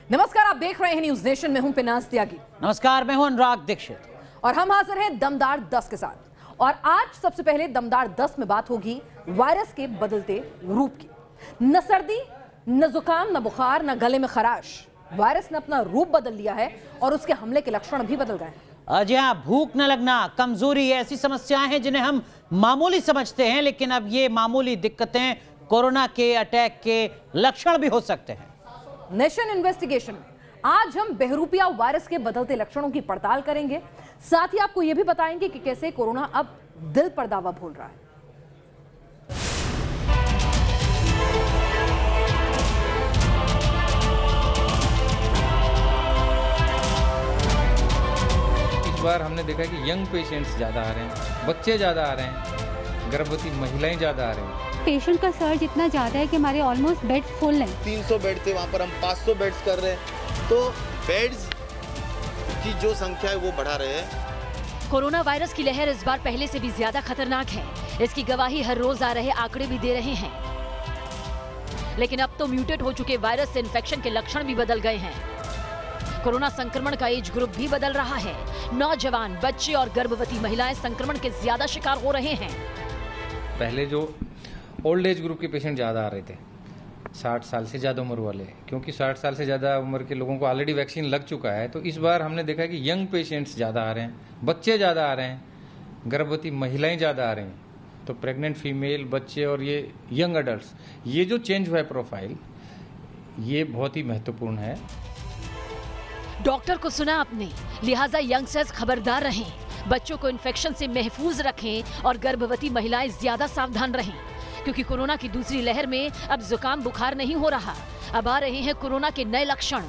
नमस्कार, आप देख रहे हैं न्यूज नेशन में हूं पिनाज त्यागी। नमस्कार, मैं हूं अनुराग दीक्षित और हम हाजिर हैं दमदार 10 के साथ। और आज सबसे पहले दमदार 10 में बात होगी वायरस के बदलते रूप की। न सर्दी, न जुकाम, न बुखार, न गले में खराश। वायरस ने अपना रूप बदल लिया है और उसके हमले के लक्षण भी बदल गए। जी हाँ, भूख न लगना, कमजोरी, ऐसी समस्याएं हैं जिन्हें हम मामूली समझते हैं, लेकिन अब ये मामूली दिक्कतें कोरोना के अटैक के लक्षण भी हो सकते हैं। नेशन इन्वेस्टिगेशन में आज हम बहरूपिया वायरस के बदलते लक्षणों की पड़ताल करेंगे। साथ ही आपको यह भी बताएंगे कि कैसे कोरोना अब दिल पर दावा बोल रहा है। इस बार हमने देखा कि यंग पेशेंट्स ज्यादा आ रहे हैं, बच्चे ज्यादा आ रहे हैं, गर्भवती महिलाएं ज्यादा आ रही हैं। पेशेंट का सर्ज इतना ज़्यादा है कि हमारे ऑलमोस्ट बेड फुल हैं। 300 बेड थे, वहाँ पर हम 500 बेड्स कर रहे हैं, तो बेड्स की जो संख्या है वो बढ़ा रहे हैं। कोरोना वायरस की लहर इस बार पहले से भी ज्यादा खतरनाक है। इसकी गवाही हर रोज आ रहे आंकड़े भी दे रहे हैं। लेकिन अब तो म्यूटेट हो चुके वायरस से इन्फेक्शन के लक्षण भी बदल गए हैं। कोरोना संक्रमण का एज ग्रुप भी बदल रहा है। नौजवान, बच्चे और गर्भवती महिलाएं संक्रमण के ज्यादा शिकार हो रहे हैं। पहले जो ओल्ड एज ग्रुप के पेशेंट ज़्यादा आ रहे थे, 60 साल से ज़्यादा उम्र वाले, क्योंकि 60 साल से ज़्यादा उम्र के लोगों को ऑलरेडी वैक्सीन लग चुका है। तो इस बार हमने देखा कि यंग पेशेंट्स ज़्यादा आ रहे हैं, बच्चे ज़्यादा आ रहे हैं, गर्भवती महिलाएं ज़्यादा आ रही हैं। तो प्रेग्नेंट फीमेल, बच्चे और ये यंग अडल्ट, ये जो चेंज हुआ है प्रोफाइल, ये बहुत ही महत्वपूर्ण है। डॉक्टर को सुना आपने, लिहाजा यंगस्टर्स खबरदार रहें, बच्चों को इन्फेक्शन से महफूज रखें और गर्भवती महिलाएं ज्यादा सावधान रहें, क्योंकि कोरोना की दूसरी लहर में अब जुकाम बुखार नहीं हो रहा, अब आ रहे हैं कोरोना के नए लक्षण।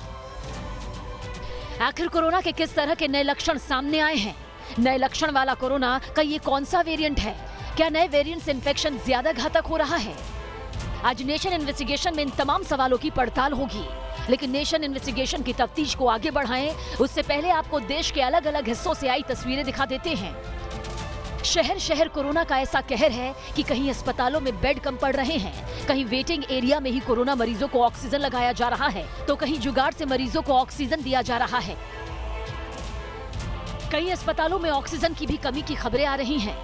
आखिर कोरोना के किस तरह के नए लक्षण सामने आए हैं? नए लक्षण वाला कोरोना का ये कौन सा वेरिएंट है? क्या नए वेरिएंट से इन्फेक्शन ज्यादा घातक हो रहा है? आज नेशन इन्वेस्टिगेशन में इन तमाम सवालों की पड़ताल होगी। लेकिन नेशन इन्वेस्टिगेशन की तफ्तीश को आगे बढ़ाएं, उससे पहले आपको देश के अलग अलग हिस्सों से आई तस्वीरें दिखा देते हैं। शहर शहर कोरोना का ऐसा कहर है कि कहीं अस्पतालों में बेड कम पड़ रहे हैं, कहीं वेटिंग एरिया में ही कोरोना मरीजों को ऑक्सीजन लगाया जा रहा है, तो कहीं जुगाड़ से मरीजों को ऑक्सीजन दिया जा रहा है। कई अस्पतालों में ऑक्सीजन की भी कमी की खबरें आ रही हैं।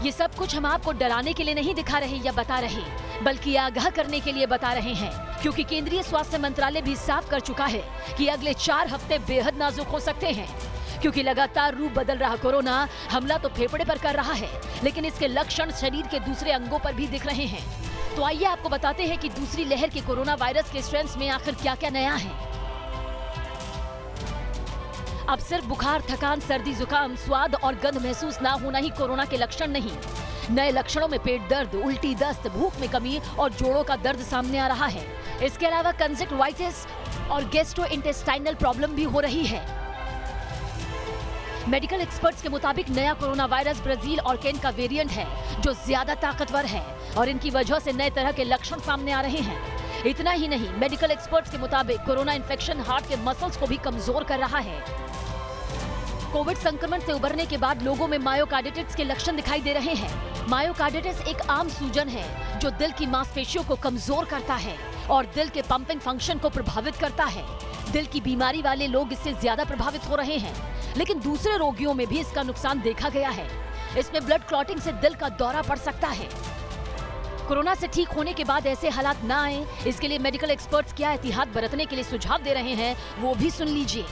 ये सब कुछ हम आपको डराने के लिए नहीं दिखा रहे या बता रहे, बल्कि आगाह करने के लिए बता रहे हैं, क्योंकि केंद्रीय स्वास्थ्य मंत्रालय भी साफ कर चुका है कि अगले 4 हफ्ते बेहद नाजुक हो सकते हैं। क्योंकि लगातार रूप बदल रहा कोरोना हमला तो फेफड़े पर कर रहा है, लेकिन इसके लक्षण शरीर के दूसरे अंगों पर भी दिख रहे हैं। तो आइए आपको बताते हैं कि दूसरी लहर के कोरोना वायरस के स्ट्रेन्स में आखिर क्या क्या नया है। अब सिर्फ बुखार, थकान, सर्दी, जुकाम, स्वाद और गंध महसूस ना होना ही कोरोना के लक्षण नहीं। नए लक्षणों में पेट दर्द, उल्टी, दस्त, भूख में कमी और जोड़ों का दर्द सामने आ रहा है। इसके अलावा कंजक्टिवाइटिस और गैस्ट्रोइंटेस्टाइनल प्रॉब्लम भी हो रही है। मेडिकल एक्सपर्ट्स के मुताबिक नया कोरोना वायरस ब्राजील और केन का वेरिएंट है, जो ज्यादा ताकतवर है और इनकी वजह से नए तरह के लक्षण सामने आ रहे हैं। इतना ही नहीं, मेडिकल एक्सपर्ट्स के मुताबिक कोरोना इन्फेक्शन हार्ट के मसल्स को भी कमजोर कर रहा है। कोविड संक्रमण से उबरने के बाद लोगों में मायोकार्डिटिस के लक्षण दिखाई दे रहे हैं। मायोकार्डिटिस एक आम सूजन है जो दिल की मांसपेशियों को कमजोर करता है और दिल के पंपिंग फंक्शन को प्रभावित करता है। दिल की बीमारी वाले लोग इससे ज्यादा प्रभावित हो रहे हैं, लेकिन दूसरे रोगियों में भी इसका नुकसान देखा गया है। इसमें ब्लड क्लॉटिंग से दिल का दौरा पड़ सकता है। कोरोना से ठीक होने के बाद ऐसे हालात ना आए, इसके लिए मेडिकल एक्सपर्ट्स क्या एहतियात बरतने के लिए सुझाव दे रहे हैं, वो भी सुन लीजिए।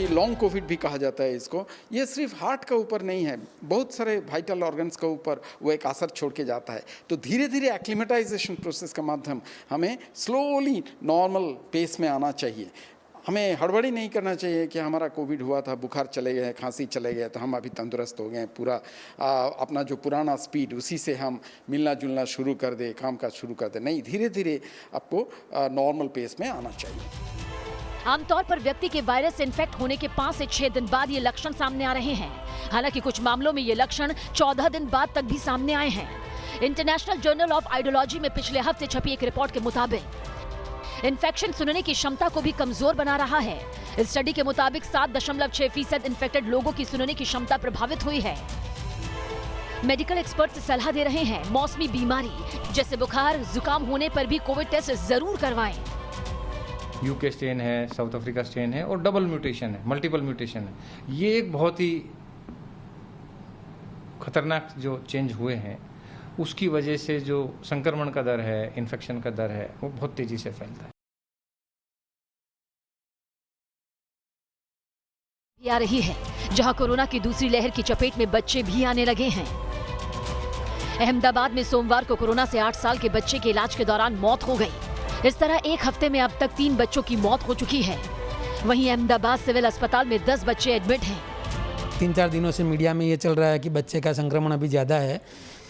लॉन्ग कोविड भी कहा जाता है इसको। ये सिर्फ हार्ट के ऊपर नहीं है, बहुत सारे वाइटल ऑर्गन्स के ऊपर वो एक असर छोड़ के जाता है। तो धीरे धीरे एक्लिमेटाइजेशन प्रोसेस का माध्यम हमें स्लोली नॉर्मल पेस में आना चाहिए। हमें हड़बड़ी नहीं करना चाहिए कि हमारा कोविड हुआ था, बुखार चले गए, खांसी चले गए, तो हम अभी तंदुरुस्त हो गए, पूरा अपना जो पुराना स्पीड उसी से हम मिलना जुलना शुरू कर दे, काम काज शुरू कर दे। नहीं, धीरे धीरे आपको नॉर्मल पेस में आना चाहिए। आमतौर पर व्यक्ति के वायरस से इन्फेक्ट होने के 5 से 6 दिन बाद ये लक्षण सामने आ रहे हैं। हालांकि कुछ मामलों में ये लक्षण 14 दिन बाद तक भी सामने आए हैं। इंटरनेशनल जर्नल ऑफ आइडियोलॉजी में पिछले हफ्ते छपी एक रिपोर्ट के मुताबिक इन्फेक्शन सुनने की क्षमता को भी कमजोर बना रहा है। इस स्टडी के मुताबिक 7.6% इन्फेक्टेड लोगों की सुनने की क्षमता प्रभावित हुई है। मेडिकल एक्सपर्ट सलाह दे रहे हैं मौसमी बीमारी जैसे बुखार, जुकाम होने पर भी कोविड टेस्ट जरूर करवाएं। यूके स्ट्रेन है, साउथ अफ्रीका स्ट्रेन है और डबल म्यूटेशन है, मल्टीपल म्यूटेशन है। ये एक बहुत ही खतरनाक जो चेंज हुए हैं, उसकी वजह से जो संक्रमण का दर है, इन्फेक्शन का दर है, वो बहुत तेजी से फैलता है। आ रही है जहां कोरोना की दूसरी लहर की चपेट में बच्चे भी आने लगे हैं। अहमदाबाद में सोमवार को कोरोना से 8 साल के बच्चे के इलाज के दौरान मौत हो गई। इस तरह एक हफ्ते में अब तक 3 बच्चों की मौत हो चुकी है। वहीं अहमदाबाद सिविल अस्पताल में 10 बच्चे एडमिट हैं। 3-4 दिनों से मीडिया में ये चल रहा है कि बच्चे का संक्रमण अभी ज़्यादा है।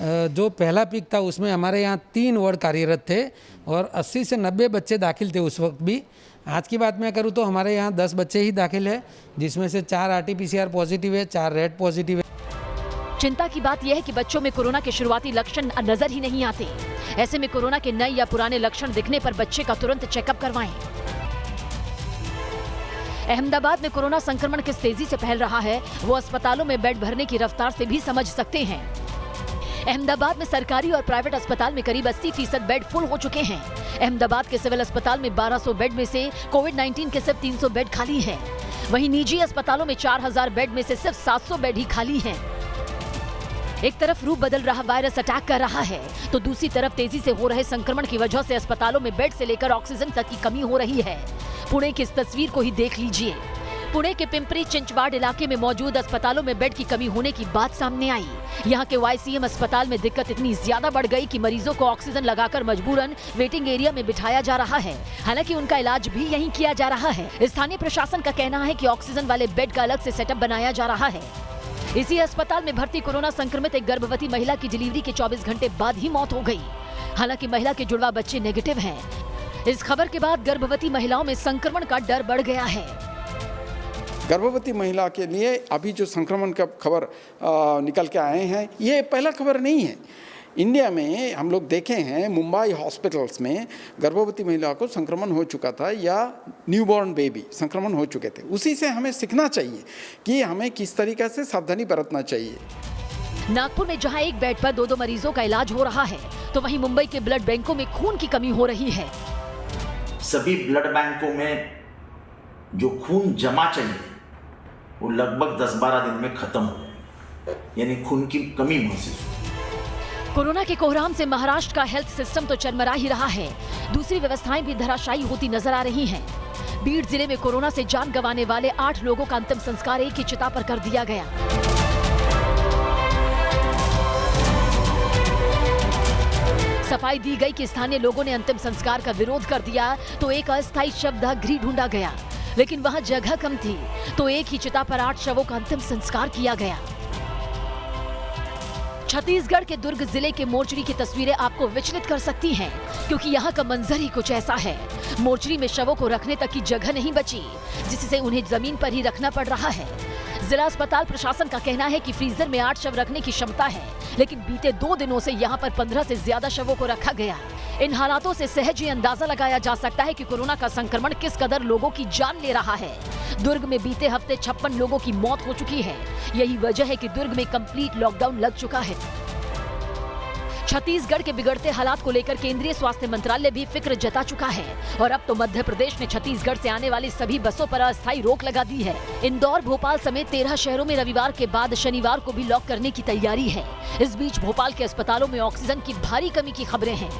जो पहला पीक था उसमें हमारे यहाँ 3 वार्ड कार्यरत थे और 80 से 90 बच्चे दाखिल थे उस वक्त भी। आज की बात मैं करूँ तो हमारे यहाँ 10 बच्चे ही दाखिल है, जिसमें से 4 RT-PCR पॉजिटिव है, 4 रेड पॉजिटिव है। चिंता की बात यह है कि बच्चों में कोरोना के शुरुआती लक्षण नजर ही नहीं आते। ऐसे में कोरोना के नए या पुराने लक्षण दिखने पर बच्चे का तुरंत चेकअप करवाएं। अहमदाबाद में कोरोना संक्रमण किस तेजी से फैल रहा है, वो अस्पतालों में बेड भरने की रफ्तार से भी समझ सकते हैं। अहमदाबाद में सरकारी और प्राइवेट अस्पताल में करीब 80% बेड फुल हो चुके हैं। अहमदाबाद के सिविल अस्पताल में 1200 बेड में से कोविड-19 के सिर्फ 300 बेड खाली हैं। वहीं निजी अस्पतालों में 4000 बेड में से सिर्फ 700 बेड ही खाली हैं। एक तरफ रूप बदल रहा वायरस अटैक कर रहा है, तो दूसरी तरफ तेजी से हो रहे संक्रमण की वजह से अस्पतालों में बेड से लेकर ऑक्सीजन तक की कमी हो रही है। पुणे की इस तस्वीर को ही देख लीजिए। पुणे के पिंपरी चिंचवाड़ इलाके में मौजूद अस्पतालों में बेड की कमी होने की बात सामने आई। यहाँ के YCM अस्पताल में दिक्कत इतनी ज्यादा बढ़ गई कि मरीजों को ऑक्सीजन लगाकर मजबूरन वेटिंग एरिया में बिठाया जा रहा है। हालांकि उनका इलाज भी यहीं किया जा रहा है। स्थानीय प्रशासन का कहना है कि ऑक्सीजन वाले बेड का अलग से सेटअप बनाया जा रहा है। इसी अस्पताल में भर्ती कोरोना संक्रमित एक गर्भवती महिला की डिलीवरी के 24 घंटे बाद ही मौत हो गई। हालांकि महिला के जुड़वा बच्चे नेगेटिव हैं। इस खबर के बाद गर्भवती महिलाओं में संक्रमण का डर बढ़ गया है। गर्भवती महिला के लिए अभी जो संक्रमण का खबर निकल के आए हैं, ये पहला खबर नहीं है। इंडिया में हम लोग देखे हैं, मुंबई हॉस्पिटल्स में गर्भवती महिला को संक्रमण हो चुका था या न्यूबॉर्न बेबी संक्रमण हो चुके थे। उसी से हमें सीखना चाहिए कि हमें किस तरीके से सावधानी बरतना चाहिए। नागपुर में जहां एक बेड पर 2-2 मरीजों का इलाज हो रहा है, तो वहीं मुंबई के ब्लड बैंकों में खून की कमी हो रही है। सभी ब्लड बैंकों में जो खून जमा चाहिए वो लगभग 10-12 दिन में खत्म हो गया, यानी खून की कमी महसूस हुई। कोरोना के कोहराम से महाराष्ट्र का हेल्थ सिस्टम तो चरमरा ही रहा है, दूसरी व्यवस्थाएं भी धराशायी होती नजर आ रही हैं। बीड़ जिले में कोरोना से जान गंवाने वाले 8 लोगों का अंतिम संस्कार एक ही चिता पर कर दिया गया। सफाई दी गई कि स्थानीय लोगों ने अंतिम संस्कार का विरोध कर दिया, तो एक अस्थायी शवदाह ढूंढा गया, लेकिन वहां जगह कम थी, तो एक ही चिता पर 8 शवों का अंतिम संस्कार किया गया। छत्तीसगढ़ के दुर्ग जिले के मोर्चरी की तस्वीरें आपको विचलित कर सकती हैं, क्योंकि यहाँ का मंजर ही कुछ ऐसा है। मोर्चरी में शवों को रखने तक की जगह नहीं बची, जिससे उन्हें जमीन पर ही रखना पड़ रहा है। जिला अस्पताल प्रशासन का कहना है कि फ्रीजर में 8 शव रखने की क्षमता है, लेकिन बीते 2 दिनों से यहाँ पर 15 से ज्यादा शवों को रखा गया। इन हालातों से सहज ही अंदाजा लगाया जा सकता है कि कोरोना का संक्रमण किस कदर लोगों की जान ले रहा है। दुर्ग में बीते हफ्ते 56 लोगों की मौत हो चुकी है। यही वजह है कि दुर्ग में कंप्लीट लॉकडाउन लग चुका है। छत्तीसगढ़ के बिगड़ते हालात को लेकर केंद्रीय स्वास्थ्य मंत्रालय भी फिक्र जता चुका है और अब तो मध्य प्रदेश ने छत्तीसगढ़ से आने वाली सभी बसों पर अस्थायी रोक लगा दी है। इंदौर, भोपाल समेत 13 शहरों में रविवार के बाद शनिवार को भी लॉक करने की तैयारी है। इस बीच भोपाल के अस्पतालों में ऑक्सीजन की भारी कमी की खबरें हैं।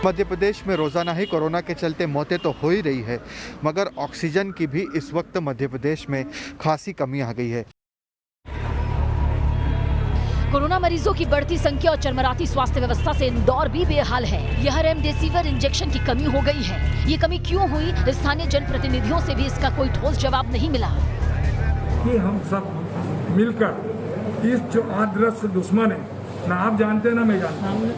मध्य प्रदेश में रोजाना ही कोरोना के चलते मौतें तो हो ही रही है, मगर ऑक्सीजन की भी इस वक्त मध्य प्रदेश में खासी कमी आ गई है। कोरोना मरीजों की बढ़ती संख्या और चरमराती स्वास्थ्य व्यवस्था से इंदौर भी बेहाल है। यहाँ रेमडेसिविर इंजेक्शन की कमी हो गई है। ये कमी क्यों हुई, स्थानीय जनप्रतिनिधियों से भी इसका कोई ठोस जवाब नहीं मिला। कि हम सब मिलकर इस जो आदर्श दुश्मन है, ना आप जानते हैं ना मैं जानता हूँ,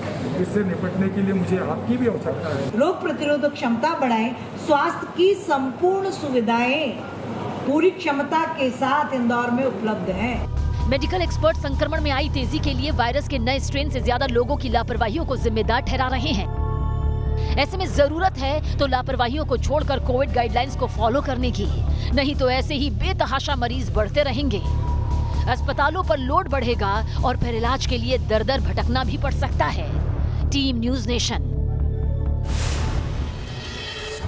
इससे निपटने के लिए मुझे आपकी भी आवश्यकता है। रोग प्रतिरोधक क्षमता बढ़ाएं, स्वास्थ्य की संपूर्ण सुविधाएं पूरी क्षमता के साथ इंदौर में उपलब्ध हैं। मेडिकल एक्सपर्ट संक्रमण में आई तेजी के लिए वायरस के नए स्ट्रेन से ज्यादा लोगों की लापरवाहियों को जिम्मेदार ठहरा रहे हैं। ऐसे में जरूरत है तो लापरवाहियों को छोड़कर कोविड गाइडलाइंस को फॉलो करने की, नहीं तो ऐसे ही बेतहाशा मरीज बढ़ते रहेंगे। अस्पतालों पर लोड बढ़ेगा और फिर इलाज के लिए दर दर भटकना भी पड़ सकता है। Team news nation.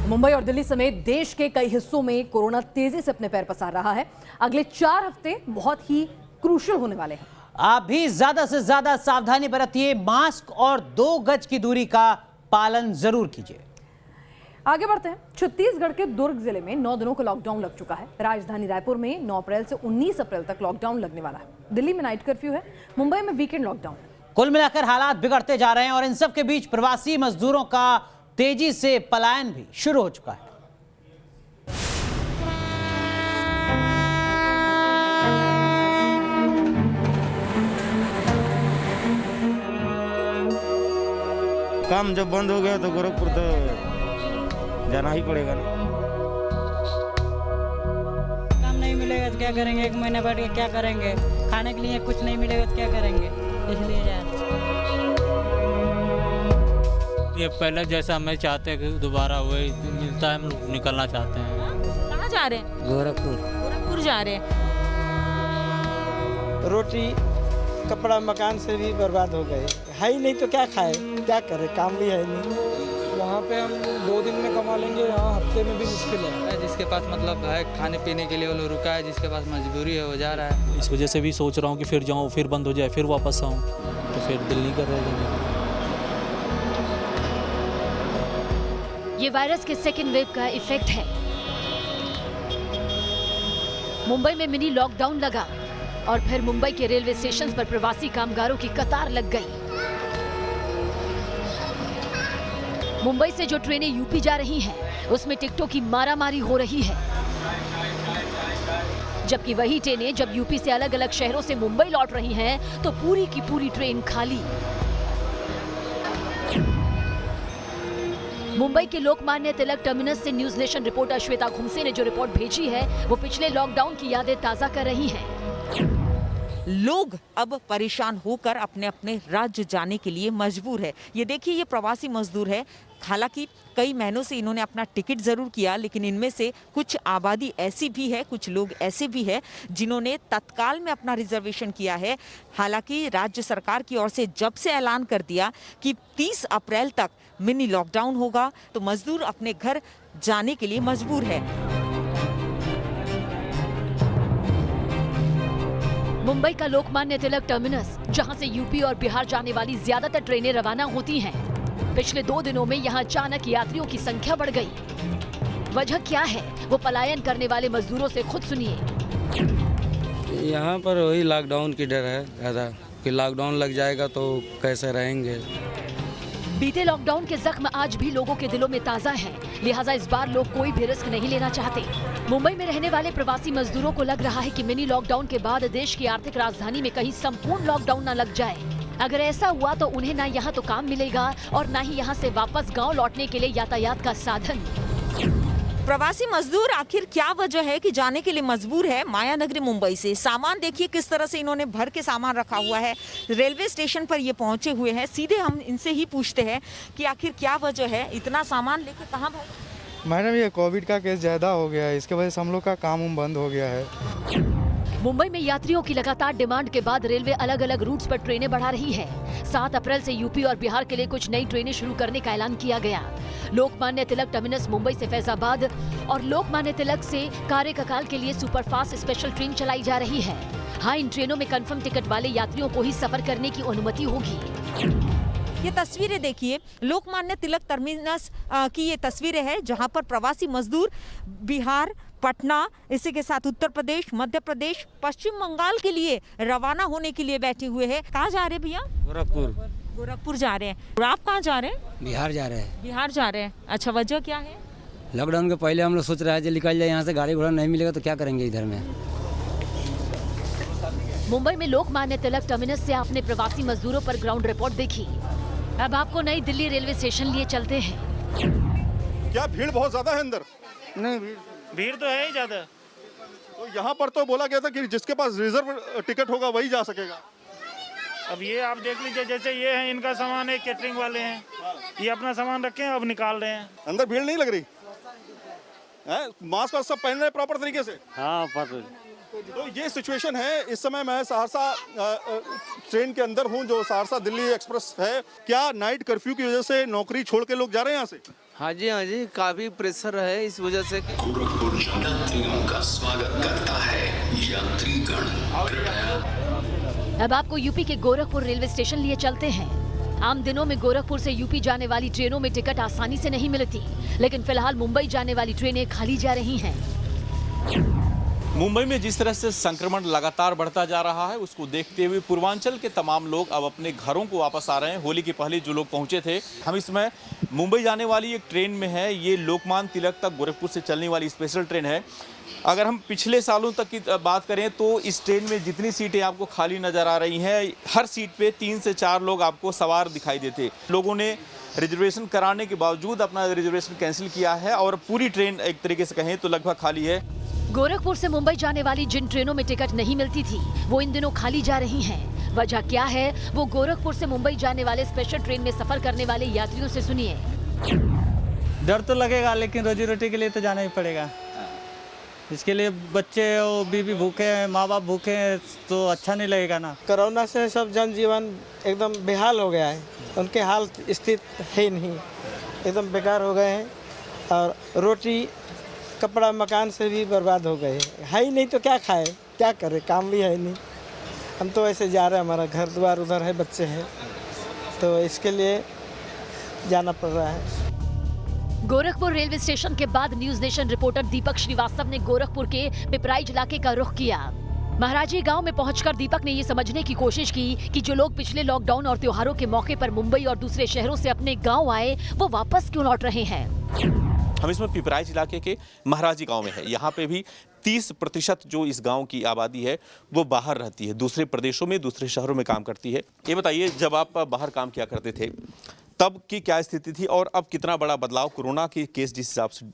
मुंबई और दिल्ली समेत देश के कई हिस्सों में कोरोना तेजी से अपने पैर पसार रहा है। अगले 4 हफ्ते बहुत ही क्रूशियल होने वाले हैं। आप भी ज्यादा से ज्यादा सावधानी बरतिए, मास्क और 2 गज की दूरी का पालन जरूर कीजिए। आगे बढ़ते हैं। छत्तीसगढ़ के दुर्ग जिले में 9 दिनों का लॉकडाउन लग चुका है। राजधानी रायपुर में 9 अप्रैल से 19 अप्रैल तक लॉकडाउन लगने वाला है। दिल्ली में नाइट कर्फ्यू है, मुंबई में वीकेंड लॉकडाउन है। कुल मिलाकर हालात बिगड़ते जा रहे हैं और इन सब के बीच प्रवासी मजदूरों का तेजी से पलायन भी शुरू हो चुका है। काम जब बंद हो गया तो गोरखपुर तो जाना ही पड़ेगा ना। काम नहीं मिलेगा तो क्या करेंगे, 1 महीना बैठ के क्या करेंगे, खाने के लिए कुछ नहीं मिलेगा तो क्या करेंगे, इसलिए ये पहले जैसा हमें चाहते हैं कि दोबारा वही मिलता है, हम लोग निकलना चाहते हैं। कहाँ जा रहे हैं? गोरखपुर जा रहे हैं। रोटी कपड़ा मकान से भी बर्बाद हो गए, है ही नहीं तो क्या खाए, क्या करें, काम भी है नहीं। वहाँ पे हम 2 दिन में कमा लेंगे, यहाँ हफ्ते में भी मुश्किल है। जिसके पास मतलब है खाने पीने के लिए वो लोग रुका है, जिसके पास मजबूरी है वो जा रहा है। इस वजह से भी सोच रहा हूँ कि फिर जाऊँ, फिर बंद हो जाए, फिर वापस आऊँ, तो फिर दिल्ली का रहेगा। ये वायरस के सेकेंड वेव का इफेक्ट है। मुंबई में मिनी लॉकडाउन लगा और फिर मुंबई के रेलवे स्टेशन पर प्रवासी कामगारों की कतार लग गई। मुंबई से जो ट्रेनें यूपी जा रही हैं, उसमें टिकटों की मारामारी हो रही है, जबकि वही ट्रेनें जब यूपी से अलग अलग शहरों से मुंबई लौट रही हैं, तो पूरी की पूरी ट्रेन खाली। मुंबई के लोकमान्य तिलक टर्मिनस से न्यूज नेशन रिपोर्टर श्वेता घुमसे ने जो रिपोर्ट भेजी है, वो पिछले लॉकडाउन की यादें ताजा कर रही हैं। लोग अब परेशान होकर अपने अपने राज्य जाने के लिए मजबूर है। ये देखिए, ये प्रवासी मजदूर है। हालांकि कई महीनों से इन्होंने अपना टिकट जरूर किया, लेकिन इनमें से कुछ आबादी ऐसी भी है, कुछ लोग ऐसे भी है जिन्होंने तत्काल में अपना रिजर्वेशन किया है। हालांकि राज्य सरकार की ओर से जब से ऐलान कर दिया कि 30 अप्रैल तक मिनी लॉकडाउन होगा, तो मजदूर अपने घर जाने के लिए मजबूर है। मुंबई का लोकमान्य तिलक टर्मिनस, जहां से यूपी और बिहार जाने वाली ज्यादातर ट्रेनें रवाना होती हैं, पिछले 2 दिनों में यहां अचानक यात्रियों की संख्या बढ़ गई। वजह क्या है, वो पलायन करने वाले मजदूरों से खुद सुनिए। यहाँ पर वही लॉकडाउन की डर है ज़्यादा, कि लॉकडाउन लग जाएगा तो कैसे रहेंगे। बीते लॉकडाउन के जख्म आज भी लोगों के दिलों में ताजा हैं, लिहाजा इस बार लोग कोई भी रिस्क नहीं लेना चाहते। मुंबई में रहने वाले प्रवासी मजदूरों को लग रहा है कि मिनी लॉकडाउन के बाद देश की आर्थिक राजधानी में कहीं संपूर्ण लॉकडाउन न लग जाए। अगर ऐसा हुआ तो उन्हें ना यहाँ तो काम मिलेगा और ना ही यहाँ से वापस गाँव लौटने के लिए यातायात का साधन। प्रवासी मजदूर आखिर क्या वजह है कि जाने के लिए मजबूर है? माया नगरी मुंबई से सामान देखिए किस तरह से इन्होंने भर के सामान रखा हुआ है। रेलवे स्टेशन पर ये पहुंचे हुए हैं। सीधे हम इनसे ही पूछते हैं कि आखिर क्या वजह है, इतना सामान लेके कहाँ भाई? मैडम, ये कोविड का केस ज़्यादा हो गया है, इसके वजह से हम लोग का काम बंद हो गया है। मुंबई में यात्रियों की लगातार डिमांड के बाद रेलवे अलग अलग रूट्स पर ट्रेनें बढ़ा रही है। 7 अप्रैल से यूपी और बिहार के लिए कुछ नई ट्रेनें शुरू करने का ऐलान किया गया। लोकमान्य तिलक टर्मिनस मुंबई से फैजाबाद और लोकमान्य तिलक से कार्यककाल के लिए सुपरफास्ट स्पेशल ट्रेन चलाई जा रही है। हाँ, इन ट्रेनों में कंफर्म टिकट वाले यात्रियों को ही सफर करने की अनुमति होगी। ये तस्वीरें देखिए, लोकमान्य तिलक टर्मिनस की ये तस्वीरें हैं, जहां पर प्रवासी मजदूर बिहार, पटना, इसी के साथ उत्तर प्रदेश, मध्य प्रदेश, पश्चिम बंगाल के लिए रवाना होने के लिए बैठे हुए हैं। कहाँ जा रहे हैं भैया? गोरखपुर जा रहे हैं। और आप कहाँ जा रहे हैं? बिहार जा रहे हैं। बिहार जा रहे हैं। अच्छा, वजह क्या है? लॉकडाउन के पहले हम लोग सोच रहे हैं निकल जाए यहाँ से, गाड़ी घोड़ा नहीं मिलेगा तो क्या करेंगे इधर में। मुंबई में लोकमान्य तिलक टर्मिनस से आपने प्रवासी मजदूरों पर ग्राउंड रिपोर्ट देखी। अब आपको नई दिल्ली रेलवे स्टेशन लिए चलते हैं। क्या भीड़ बहुत ज्यादा है अंदर? नहीं, भीड़ तो है ही ज्यादा। तो यहाँ पर तो बोला गया था कि जिसके पास रिजर्व टिकट होगा वही जा सकेगा। अब ये आप देख लीजिए, जैसे ये है, इनका सामान है, कैटरिंग वाले हैं, ये अपना सामान रखे हैं, अब निकाल रहे हैं। अंदर भीड़ नहीं लग रही है? मास्क सब पहन रहे प्रॉपर तरीके से? हाँ, तो ये सिचुएशन है। इस समय मैं सहरसा ट्रेन के अंदर हूँ, जो सहरसा दिल्ली एक्सप्रेस है। क्या नाइट कर्फ्यू की वजह से नौकरी छोड़ के लोग जा रहे हैं यहाँ से? हाँ जी, काफी प्रेशर है इस वजह से। गोरखपुर यात्रियों का स्वागत करता है यात्रीगण। अब आपको यूपी के गोरखपुर रेलवे स्टेशन लिए चलते हैं। आम दिनों में गोरखपुर से यूपी जाने वाली ट्रेनों में टिकट आसानी से नहीं मिलती, लेकिन फिलहाल मुंबई जाने वाली ट्रेनें खाली जा रही हैं। मुंबई में जिस तरह से संक्रमण लगातार बढ़ता जा रहा है, उसको देखते हुए पूर्वांचल के तमाम लोग अब अपने घरों को वापस आ रहे हैं। होली के पहले जो लोग पहुंचे थे, हम इस समय मुंबई जाने वाली एक ट्रेन में है। ये लोकमान्य तिलक तक गोरखपुर से चलने वाली स्पेशल ट्रेन है। अगर हम पिछले सालों तक की बात करें तो इस ट्रेन में जितनी सीटें आपको खाली नज़र आ रही हैं, हर सीट पे 3 से 4 लोग आपको सवार दिखाई देते। लोगों ने रिजर्वेशन कराने के बावजूद अपना रिजर्वेशन कैंसिल किया है और पूरी ट्रेन एक तरीके से कहें तो लगभग खाली है। गोरखपुर से मुंबई जाने वाली जिन ट्रेनों में टिकट नहीं मिलती थी, वो इन दिनों खाली जा रही हैं। वजह क्या है, वो गोरखपुर से मुंबई जाने वाले स्पेशल ट्रेन में सफर करने वाले यात्रियों से सुनिए। डर तो लगेगा, लेकिन रोजी रोटी के लिए तो जाना ही पड़ेगा। इसके लिए बच्चे और बीवी भूखे हैं, माँ बाप भूखे हैं, तो अच्छा नहीं लगेगा ना। कोरोना से सब जनजीवन एकदम बेहाल हो गया है। उनके हाल स्थित है नहीं, एकदम बेकार हो गए हैं और रोटी कपड़ा मकान से भी बर्बाद हो गए। है ही नहीं तो क्या खाए, क्या करे, काम भी है नहीं। हम तो ऐसे जा रहे हैं, हमारा घर द्वार उधर है, बच्चे हैं, तो इसके लिए जाना पड़ रहा है। गोरखपुर रेलवे स्टेशन के बाद न्यूज नेशन रिपोर्टर दीपक श्रीवास्तव ने गोरखपुर के पिपराइच इलाके का रुख किया। महाराजी गांव में पहुंचकर दीपक ने ये समझने की कोशिश की कि जो लोग पिछले लॉकडाउन और त्योहारों के मौके पर मुंबई और दूसरे शहरों से अपने गांव आए, वो वापस क्यों लौट रहे हैं। हम इसमें पिपराइच इलाके के महाराजी गांव में है। यहाँ पे भी 30% जो इस गांव की आबादी है वो बाहर रहती है, दूसरे प्रदेशों में, दूसरे शहरों में काम करती है। ये बताइए, जब आप बाहर काम किया करते थे तब की क्या स्थिति थी और अब कितना बड़ा बदलाव, कोरोना के केस जिस हिसाब से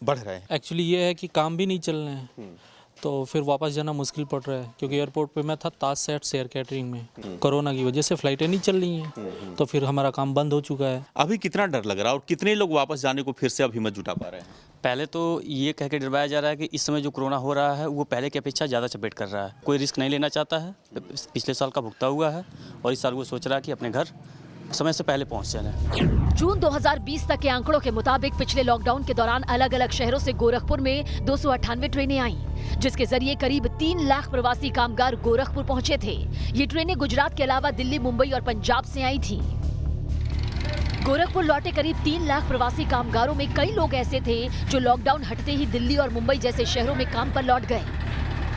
बढ़ रहे हैं? एक्चुअली ये है कि काम भी नहीं चल रहे हैं, तो फिर वापस जाना मुश्किल पड़ रहा है। क्योंकि एयरपोर्ट पे मैं था ताज सेट शेयर कैटरिंग में, कोरोना की वजह से फ्लाइटें नहीं चल रही हैं, तो फिर हमारा काम बंद हो चुका है। अभी कितना डर लग रहा है और कितने लोग वापस जाने को फिर से अब हिम्मत जुटा पा रहे हैं? पहले तो ये कह के डरवाया जा रहा है कि इस समय जो कोरोना हो रहा है वो पहले की अपेक्षा ज़्यादा चपेट कर रहा है। कोई रिस्क नहीं लेना चाहता है, पिछले साल का भुगता हुआ है और इस साल वो सोच रहा है कि अपने घर समय से पहले पहुंच जाए। जून 2020 तक के आंकड़ों के मुताबिक पिछले लॉकडाउन के दौरान अलग अलग शहरों से गोरखपुर में 298 ट्रेनें आईं, जिसके जरिए करीब 3 लाख प्रवासी कामगार गोरखपुर पहुंचे थे। ये ट्रेनें गुजरात के अलावा दिल्ली, मुंबई और पंजाब से आई थी। गोरखपुर लौटे करीब 3 लाख प्रवासी कामगारों में कई लोग ऐसे थे जो लॉकडाउन हटते ही दिल्ली और मुंबई जैसे शहरों में काम पर लौट गए,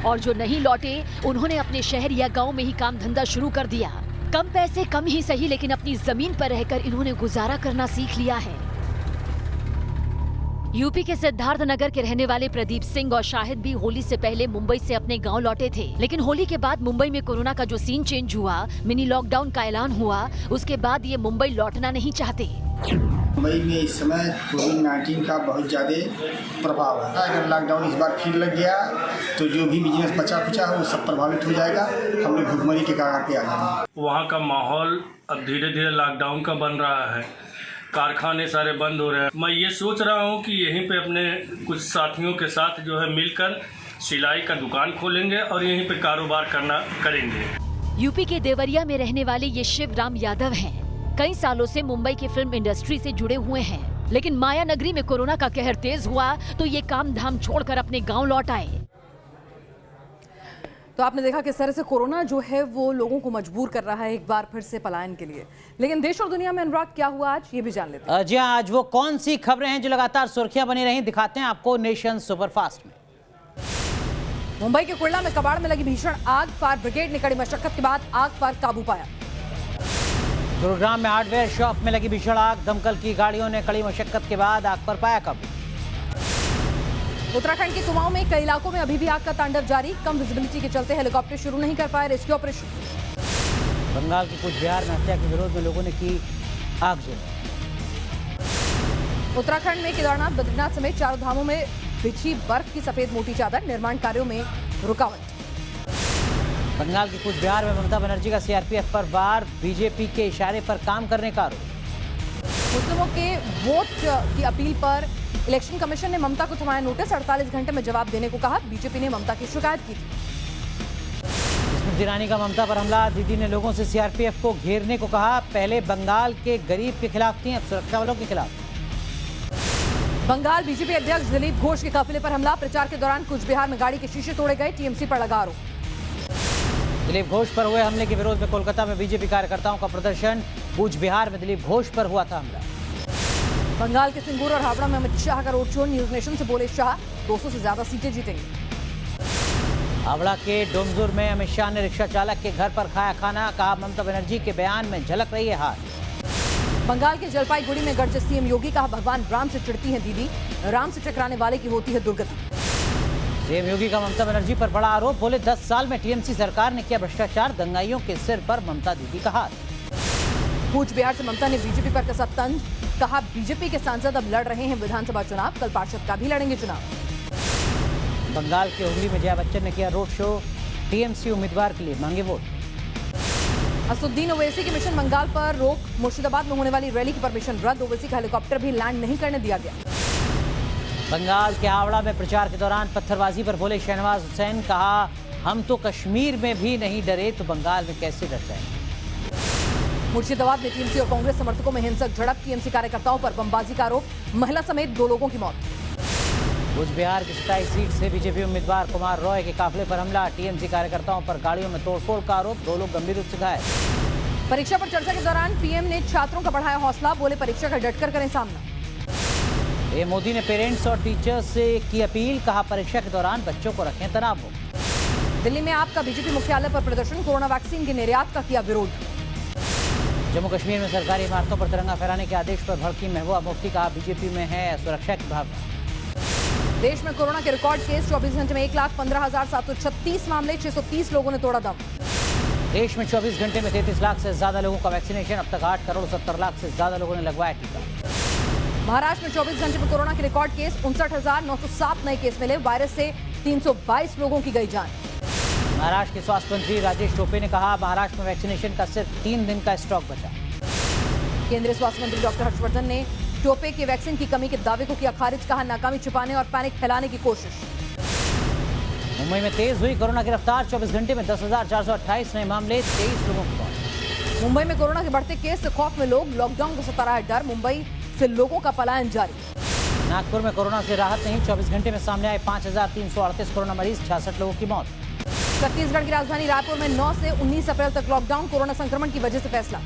और जो नहीं लौटे उन्होंने अपने शहर या गाँव में ही काम धंधा शुरू कर दिया। कम पैसे, कम ही सही, लेकिन अपनी जमीन पर रहकर इन्होंने गुजारा करना सीख लिया है। यूपी के सिद्धार्थ नगर के रहने वाले प्रदीप सिंह और शाहिद भी होली से पहले मुंबई से अपने गांव लौटे थे, लेकिन होली के बाद मुंबई में कोरोना का जो सीन चेंज हुआ, मिनी लॉकडाउन का ऐलान हुआ, उसके बाद ये मुंबई लौटना नहीं चाहते। मुंबई में इस समय कोविड-19 का बहुत ज़्यादा प्रभाव है। अगर लॉकडाउन इस बार फिर लग गया तो जो भी बिजनेस बचा खुचा है वो सब प्रभावित हो जाएगा। हम लोग भुखमरी के कगार पे आ जाएंगे। वहाँ का माहौल अब धीरे धीरे लॉकडाउन का बन रहा है, कारखाने सारे बंद हो रहे हैं। मैं ये सोच रहा हूँ कि यहीं पे अपने कुछ साथियों के साथ जो है मिलकर सिलाई का दुकान खोलेंगे और यहीं पे कारोबार करेंगे। यूपी के देवरिया में रहने वाले ये शिवराम यादव हैं। कई सालों से मुंबई की फिल्म इंडस्ट्री से जुड़े हुए हैं, लेकिन माया नगरी में कोरोना का कहर तेज हुआ तो ये काम धाम छोड़कर अपने गांव लौट आए। तो आपने देखा किस तरह से कोरोना जो है वो लोगों को मजबूर कर रहा है एक बार फिर से पलायन के लिए। लेकिन देश और दुनिया में अनुराग क्या हुआ आज, ये भी जान लेते हैं। जी हाँ, आज वो कौन सी खबरें हैं जो लगातार सुर्खियां बनी रही, दिखाते हैं आपको नेशन सुपरफास्ट में। मुंबई के कुर्ला में कबाड़ में लगी भीषण आग, फायर ब्रिगेड ने कड़ी मशक्कत के बाद आग पर काबू पाया। गुरुग्राम में हार्डवेयर शॉप में लगी भीषण आग, दमकल की गाड़ियों ने कड़ी मशक्कत के बाद आग पर पाया काबू। उत्तराखंड के कुमाऊं में कई इलाकों में अभी भी आग का तांडव जारी, कम विजिबिलिटी के चलते हेलीकॉप्टर शुरू नहीं कर पाए रेस्क्यू ऑपरेशन। बंगाल के कुछ बिहार में हत्या के विरोध में लोगों ने की आगजनी। उत्तराखंड में केदारनाथ, बद्रीनाथ समेत चारों धामों में बिछी बर्फ की सफेद मोटी चादर, निर्माण कार्यों में रुकावट। बंगाल के कुछ बिहार में ममता बनर्जी का सीआरपीएफ पर वार, बीजेपी के इशारे पर काम करने का आरोप। मुस्लिमों के वोट की अपील पर इलेक्शन कमीशन ने ममता को थमाया नोटिस, 48 घंटे में जवाब देने को कहा। बीजेपी ने ममता की शिकायत की थी। स्मृति ईरानी का ममता पर हमला, दीदी ने लोगों से सीआरपीएफ को घेरने को कहा। पहले बंगाल के गरीब के खिलाफ थी, अब सुरक्षा बलों के खिलाफ। बंगाल बीजेपी अध्यक्ष दिलीप घोष के काफिले पर हमला, प्रचार के दौरान कूच बिहार में गाड़ी के शीशे तोड़े गए, टीएमसी पर लगा आरोप। दिलीप घोष पर हुए हमले के विरोध में कोलकाता में बीजेपी कार्यकर्ताओं का प्रदर्शन, कूच बिहार में दिलीप घोष पर हुआ था हमला। बंगाल के सिंगूर और हावड़ा में अमित शाह का रोड शो, न्यूज नेशन से बोले शाह 200 से ज्यादा सीटें जीतेंगे। हावड़ा के डोमजुर में अमित शाह ने रिक्शा चालक के घर पर खाया खाना, कहा ममता बनर्जी के बयान में झलक रही है हार। बंगाल के जलपाईगुड़ी में गरजे सीएम योगी, कहा भगवान राम से चिढ़ती है दीदी, राम से टकराने वाले की होती है दुर्गति। सीएम योगी का ममता बनर्जी पर बड़ा आरोप, बोले 10 साल में टीएमसी सरकार ने किया भ्रष्टाचार, दंगाइयों के सिर पर ममता दीदी का हाथ। कूच बिहार से ममता ने बीजेपी पर कसा तंज, कहा बीजेपी के सांसद अब लड़ रहे हैं विधानसभा चुनाव, कल पार्षद का भी लड़ेंगे चुनाव। बंगाल के हुगली में जया बच्चन ने किया रोड शो, टीएमसी उम्मीदवार के लिए मांगे वोट। असदुद्दीन ओवैसी की मिशन बंगाल पर रोक, मुर्शिदाबाद में होने वाली रैली की परमिशन रद्द, ओवैसी का हेलीकॉप्टर भी लैंड नहीं करने दिया गया। बंगाल के हावड़ा में प्रचार के दौरान पत्थरबाजी पर बोले शहनवाज हुसैन, कहा हम तो कश्मीर में भी नहीं डरे तो बंगाल में कैसे डर जाएंगे। मुर्शिदाबाद में टीएमसी और कांग्रेस समर्थकों में हिंसक झड़प, टीएमसी कार्यकर्ताओं पर बमबाजी का आरोप, महिला समेत 2 लोगों की मौत। कूच बिहार की 27 सीट से बीजेपी उम्मीदवार कुमार रॉय के काफिले पर हमला, टीएमसी कार्यकर्ताओं पर गाड़ियों में तोड़फोड़ का आरोप, 2 लोग गंभीर रूप से घायल। परीक्षा पर चर्चा के दौरान पीएम ने छात्रों का बढ़ाया हौसला, बोले परीक्षा का डटकर करें सामना। पीएम मोदी ने पेरेंट्स और टीचर्स से की अपील, कहा परीक्षा के दौरान बच्चों को रखें तनाव मुक्त। दिल्ली में आपका बीजेपी मुख्यालय पर प्रदर्शन, कोरोना वैक्सीन के निर्यात का किया विरोध। जम्मू कश्मीर में सरकारी इमारतों पर तिरंगा फहराने के आदेश पर भड़की महबूबा मुफ्ती, कहा बीजेपी में है सुरक्षा की भावना। देश में कोरोना के रिकॉर्ड केस, 24 घंटे में 1,15,736 मामले, 630 लोगों ने तोड़ा दम। देश में 24 घंटे में 33 लाख से ज्यादा लोगों का वैक्सीनेशन, अब तक 8 करोड़ 70 लाख से ज्यादा लोगों ने लगवाया टीका। महाराष्ट्र में 24 घंटे में कोरोना के रिकॉर्ड केस, 59,907 नए केस मिले, वायरस से 322 लोगों की गई जान। महाराष्ट्र के स्वास्थ्य मंत्री राजेश टोपे ने कहा महाराष्ट्र में वैक्सीनेशन का सिर्फ 3 दिन का स्टॉक बचा। केंद्रीय स्वास्थ्य मंत्री डॉक्टर हर्षवर्धन ने टोपे के वैक्सीन की कमी के दावे को किया खारिज, कहा नाकामी छिपाने और पैनिक फैलाने की कोशिश। मुंबई में तेज हुई कोरोना की रफ्तार, 24 घंटे में 10,428 नए मामले, 23 लोगों की मौत। मुंबई में कोरोना के बढ़ते केस से खौफ में लोग, लॉकडाउन को सता रहा है डर, मुंबई से लोगों का पलायन जारी। नागपुर में कोरोना से राहत नहीं, 24 घंटे में सामने आए 5,338 कोरोना मरीज, 66 लोगों की मौत। छत्तीसगढ़ की राजधानी रायपुर में 9 से 19 अप्रैल तक लॉकडाउन, कोरोना संक्रमण की वजह से फैसला।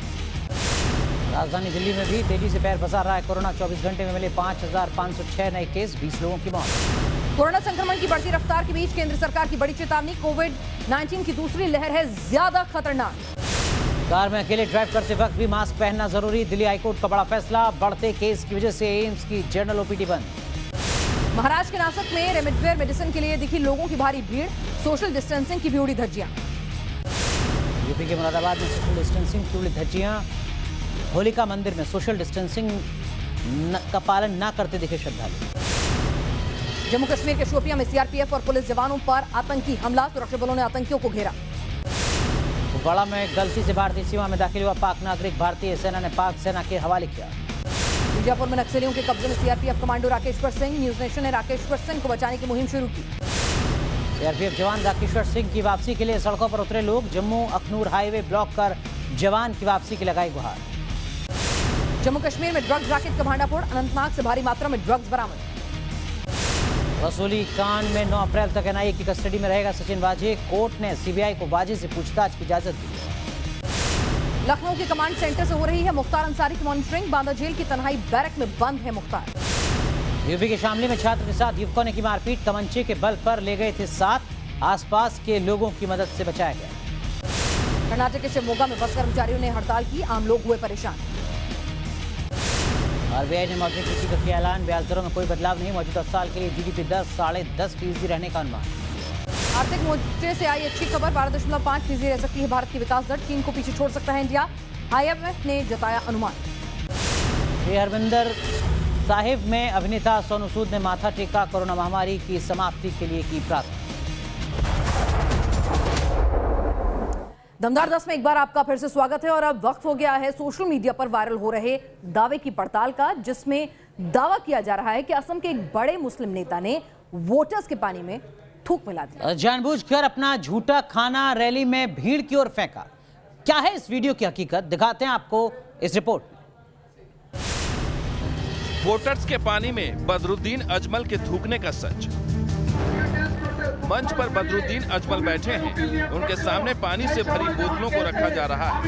राजधानी दिल्ली में भी तेजी से पैर पसार रहा है कोरोना, 24 घंटे में मिले 5,506 नए केस, 20 लोगों की मौत। कोरोना संक्रमण की बढ़ती रफ्तार के बीच केंद्र सरकार की बड़ी चेतावनी, कोविड-19 की दूसरी लहर है ज्यादा खतरनाक। कार में अकेले ड्राइव करते वक्त भी मास्क पहनना जरूरी, दिल्ली हाईकोर्ट का बड़ा फैसला, बढ़ते केस की वजह से एम्स की जनरल ओपीडी बंद। महाराष्ट्र के नासिक में रेमडेसिविर मेडिसिन के लिए दिखी लोगों की भारी भीड़, सोशल डिस्टेंसिंग की भी उड़ी धज्जियां। यूपी के मुरादाबाद में सोशल डिस्टेंसिंग की उड़ी धज्जियां, होलिका मंदिर में सोशल डिस्टेंसिंग का पालन न करते दिखे श्रद्धालु। जम्मू कश्मीर के शोपियां में सीआरपीएफ और पुलिस जवानों पर आतंकी हमला, सुरक्षा बलों ने आतंकियों को घेरा। कुपवाड़ा में गलती से भारतीय सीमा में दाखिल हुआ पाक नागरिक, भारतीय सेना ने पाक सेना के हवाले किया। बीजापुर में नक्सलियों के कब्जे में CRPF commando Rakeshwar Singh, news nation ने राकेश्वर सिंह को बचाने की मुहिम शुरू की। सीआरपीएफ जवान राकेश्वर सिंह की वापसी के लिए सड़कों पर उतरे लोग, जम्मू अखनूर हाईवे ब्लॉक कर जवान की वापसी की लगाई गुहार। जम्मू कश्मीर में ड्रग्स रैकेट का भांडाफोड़, अनंतनाग से भारी मात्रा में ड्रग्स बरामद। वसूली कांड में 9 अप्रैल तक एनआईए की कस्टडी में रहेगा सचिन वाजे, कोर्ट ने सीबीआई को वाजे से पूछताछ की इजाजत दी। लखनऊ के कमांड सेंटर से हो रही है मुख्तार अंसारी की मॉनिटरिंग, बांदा जेल की तन्हाई बैरक में बंद है मुख्तार। यूपी के शामली में छात्र के साथ युवकों ने की मारपीट, तमंचे के बल पर ले गए थे साथ, आसपास के लोगों की मदद से बचाया गया। कर्नाटक के शिवमोगा में बस कर्मचारियों ने हड़ताल की, आम लोग हुए परेशान। आरबीआई ने मौद्रिक नीति का किया ऐलान, ब्याज दरों में कोई बदलाव नहीं, मौजूदा साल के लिए जीडीपी दर 10.5% रहने का अनुमान। आर्थिक मोर्चे से आई अच्छी खबर, 12.5% रह सकती है भारत की विकास दर, चीन को पीछे छोड़ सकता है इंडिया, आईएमएफ ने जताया अनुमान। श्री हरमिंदर साहिब में अभिनेता सोनू सूद ने माथा टेका, कोरोना महामारी की समाप्ति के लिए की प्रार्थना। दमदार 10 में एक बार आपका फिर से स्वागत है और अब वक्त हो गया है सोशल मीडिया पर वायरल हो रहे दावे की पड़ताल का, जिसमें दावा किया जा रहा है कि असम के एक बड़े मुस्लिम नेता ने वोटर्स के पानी में थूक मिला दिया, जानबूझकर अपना झूठा खाना रैली में भीड़ की ओर फेंका। क्या है इस वीडियो की हकीकत, दिखाते हैं आपको इस रिपोर्ट में। वोटर्स के पानी में बदरुद्दीन अजमल के थूकने का सच। मंच पर बदरुद्दीन अजमल बैठे हैं, उनके सामने पानी से भरी बोतलों को रखा जा रहा है।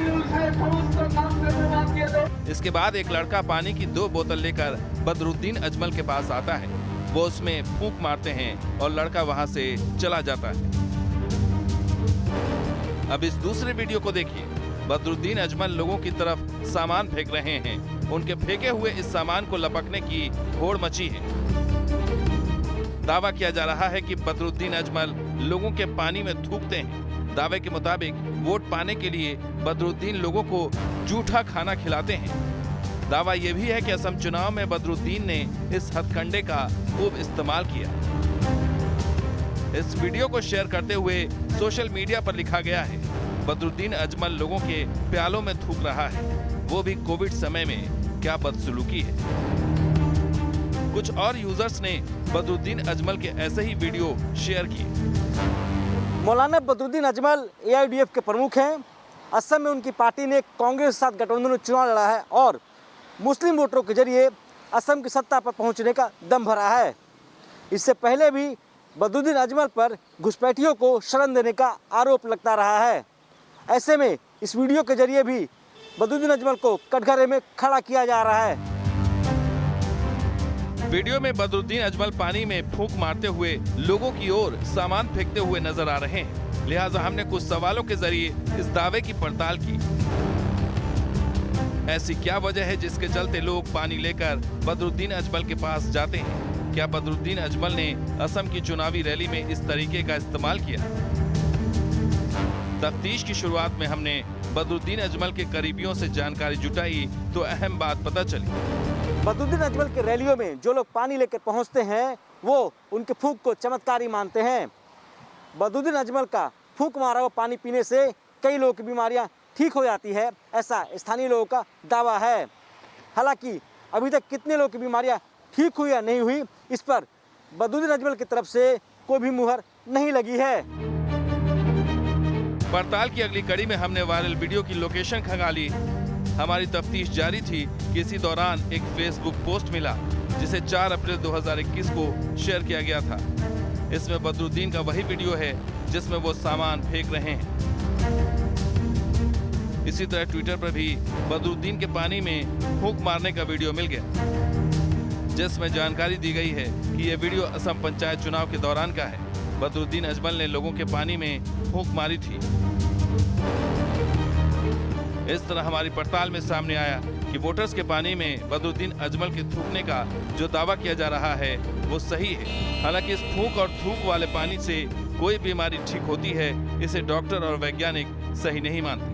इसके बाद एक लड़का पानी की 2 बोतल लेकर बदरुद्दीन अजमल के पास आता है। वो उसमें फूंक मारते हैं और लड़का वहां से चला जाता है। अब इस दूसरे वीडियो को देखिए। बदरुद्दीन अजमल लोगों की तरफ सामान फेंक रहे हैं। उनके फेंके हुए इस सामान को लपकने की होड़ मची है। दावा किया जा रहा है कि बदरुद्दीन अजमल लोगों के पानी में थूकते हैं। दावे के मुताबिक वोट पाने के लिए बदरुद्दीन लोगों को जूठा खाना खिलाते हैं। दावा यह भी है कि असम चुनाव में बदरुद्दीन ने इस हथकंडे का खूब इस्तेमाल किया। इस वीडियो को शेयर करते हुए सोशल मीडिया पर लिखा गया है, बदरुद्दीन अजमल लोगों के प्यालों में थूक रहा है, वो भी कोविड समय में, क्या बदसलूकी है। कुछ और यूजर्स ने बदरुद्दीन अजमल के ऐसे ही वीडियो शेयर किए। मौलाना बदरुद्दीन अजमल AIDF के प्रमुख हैं। असम में उनकी पार्टी ने कांग्रेस के साथ गठबंधन में चुनाव लड़ा है और मुस्लिम वोटरों के जरिए असम की सत्ता पर पहुंचने का दम भरा है। इससे पहले भी बदरुद्दीन अजमल पर घुसपैठियों को शरण देने का आरोप लगता रहा है। ऐसे में इस वीडियो के जरिए भी बदरुद्दीन अजमल को कटघरे में खड़ा किया जा रहा है। वीडियो में बदरुद्दीन अजमल पानी में फूंक मारते हुए लोगों की ओर सामान फेंकते हुए नजर आ रहे हैं। लिहाजा हमने कुछ सवालों के जरिए इस दावे की पड़ताल की। ऐसी क्या वजह है जिसके चलते लोग पानी लेकर बदरुद्दीन अजमल के पास जाते हैं? क्या बदरुद्दीन अजमल ने असम की चुनावी रैली में इस तरीके का इस्तेमाल किया? तफ्तीश की शुरुआत में हमने बदरुद्दीन अजमल के करीबियों से जानकारी जुटाई तो अहम बात पता चली। बदरुद्दीन अजमल के रैलियों में जो लोग पानी लेकर पहुंचते हैं वो उनके फूंक को चमत्कारी मानते हैं। बदरुद्दीन अजमल का फूंक मारा हुआ पानी पीने से कई लोगों की बीमारियां ठीक हो जाती है, ऐसा स्थानीय लोगों का दावा है। हालांकि अभी तक कितने लोगों की बीमारियां ठीक हुई या नहीं हुई, इस पर बदरुद्दीन अजमल की तरफ से कोई भी मुहर नहीं लगी है। पड़ताल की अगली कड़ी में हमने वायरल वीडियो की लोकेशन खंगाली। हमारी तफ्तीश जारी थी कि इसी दौरान एक फेसबुक पोस्ट मिला जिसे 4 अप्रैल 2021 को शेयर किया गया था। इसमें बदरुद्दीन का वही वीडियो है जिसमें वो सामान फेंक रहे हैं। इसी तरह ट्विटर पर भी बदरुद्दीन के पानी में फूंक मारने का वीडियो मिल गया, जिसमें जानकारी दी गई है कि यह वीडियो असम पंचायत चुनाव के दौरान का है। बदरुद्दीन अजमल ने लोगों के पानी में फूंक मारी थी। इस तरह हमारी पड़ताल में सामने आया कि वोटर्स के पानी में बदरुद्दीन अजमल के थूकने का जो दावा किया जा रहा है वो सही है। हालांकि इस फूंक और थूक वाले पानी से कोई बीमारी ठीक होती है, इसे डॉक्टर और वैज्ञानिक सही नहीं मानते।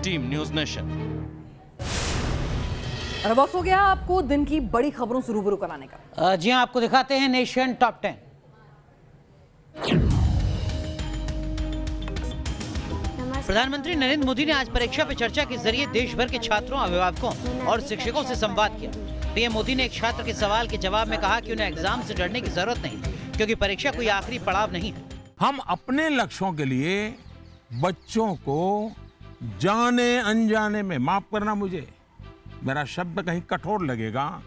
Team news nation. और वक्त हो गया आपको दिन की बड़ी खबरों से रूबरू कराने का। जी हाँ, आपको दिखाते हैं नेशन टॉप 10। प्रधानमंत्री नरेंद्र मोदी ने आज परीक्षा पे चर्चा के जरिए देश भर के छात्रों, अभिभावकों और शिक्षकों से संवाद किया। पीएम मोदी ने एक छात्र के सवाल के जवाब में कहा कि उन्हें एग्जाम से डरने की जरूरत नहीं, क्योंकि परीक्षा कोई आखिरी पड़ाव नहीं है। हम अपने लक्ष्यों के लिए बच्चों को जाने अनजाने में, माफ करना मुझे मेरा शब्द कहीं कठोर लगेगा,